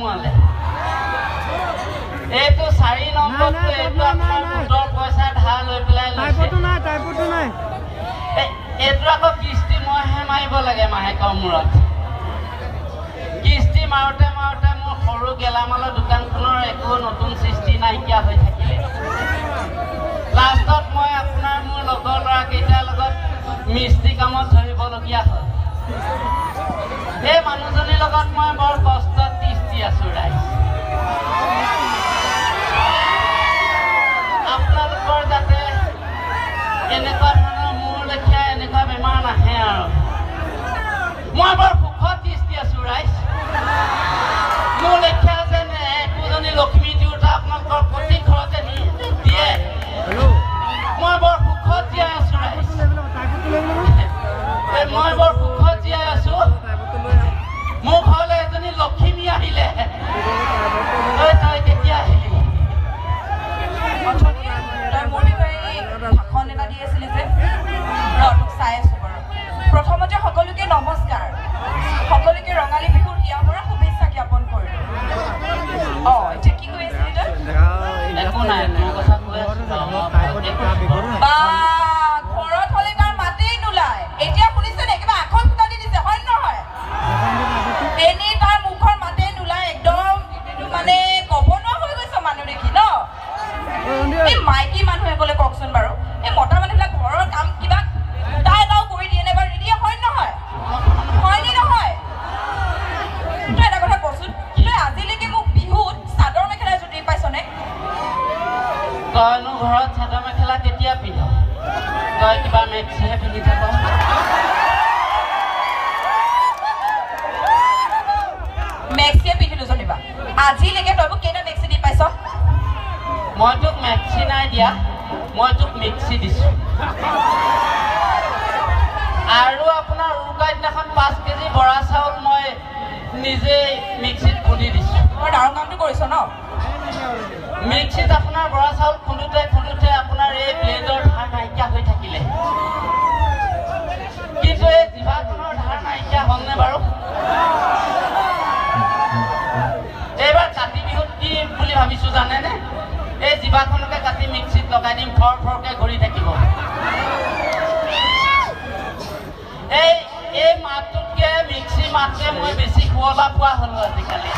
সোমোৱালে এইটো 4 নম্বৰটো এইটো আপোনাৰ গোটৰ পইচা ধাৰ লৈ পেলাই লৈছে এইটো আকৌ কিস্তি মইহে মাৰিব লাগে মাহেকৰ মূৰত কিস্তি মাৰোঁতে মাৰোঁতে মোৰ সৰু গেলামালৰ দোকানখনৰ একো নতুন সৃষ্টি নাইকিয়া হৈ থাকিলে লাষ্টত মই আপোনাৰ মোৰ লগৰ ল'ৰাকেইটাৰ লগত মিস্ত্ৰী কামত ধৰিবলগীয়া হ'ল এই মানুহজনীৰ লগত মই বৰ কষ্টত তিষ্টি আছোঁ ৰাইজ আপোনালোকৰ যাতে এনেকুৱা ধৰণৰ মোৰ লেখীয়া এনেকুৱা বেমাৰ নাহে আৰু মই বৰ সুখত তিষ্টি আছোঁ ৰাইজ মোৰ লেখীয়া যেন একোজনী লক্ষ্মী দেউতা আপোনালোকৰ প্ৰতি ঘৰতে দিয়ে মই বৰ সুখত জীয়াই আছোঁ ৰাইজ মই বৰ সুখত জীয়াই আছোঁ মোৰ ঘৰলৈ এজনী লক্ষ্মী আহিলে তই কেতিয়া আহিলি মোৰ বিষয়ে ভাষণ এটা দি আছিলি যে চাই আছোঁ বাৰু প্ৰথমতে সকলোকে নমস্কাৰ সকলোকে ৰঙালী বিহুৰ ইয়াৰ পৰা শুভেচ্ছা জ্ঞাপন কৰিলোঁ এতিয়া কি কৈ আছিলি তই একো নাই তোৰ কথা কৈ আছোঁ বা ঘৰত হ'লে তাৰ মাতেই নোলায় এতিয়া শুনিছেনে কিবা আখৰ ফুটা দি দিছে হয় নহয় এনেই তাৰ মুখৰ মাতেই নোলায় একদম মানে ক'ব নোৱাৰা হৈ গৈছে মানুহ দেখি ন এই মাইকী মানুহে ক'লে কওকচোন বাৰু এই মতা মানুহবিলাক ঘৰৰ কাম কিবা গোটা এটাও কৰি দিয়ে নে বাৰু নিদিয়ে হয় নহয় হয়নে নহয় তই এটা কথা কচোন তই আজিলৈকে মোক বিহুত চাদৰ মেখেলা এযোৰ দি পাইছনে তইনো ঘৰত চাদৰ মেখেলা কেতিয়া পিন্ধ তই কিবা মেক্সিহে পিন্ধি থাক মেক্সিয়ে পিন্ধিলোঁ জনিবা আজিলৈকে তই মোক কেইটা মেক্সি দি পাইছ মই তোক মেক্সি নাই দিয়া মই তোক মিক্সি দিছোঁ আৰু আপোনাৰ উৰুকাৰ দিনাখন 5 কেজি বৰা চাউল মই নিজেই মিক্সিত খুন্দি দিছোঁ তই ডাঙৰ কামটো কৰিছ ন মিক্সিত আপোনাৰ বৰা চাউল খুন্দোতে আপোনাৰ এই ব্লেডৰ ধাৰ নাইকিয়া হৈ থাকিলে কিন্তু এই জিভাখনৰ ধাৰ নাইকিয়া হ'লনে বাৰু এইবাৰ কাতি বিহুত কি বুলি ভাবিছোঁ জানেনে এই জিভাখনকে কাটি মিক্সিত লগাই দিম ফৰ ফৰকৈ ঘূৰি থাকিব এই মাতটোতকৈ মিক্সি মাতকৈ মই বেছি শুৱলা পোৱা হ'লোঁ আজিকালি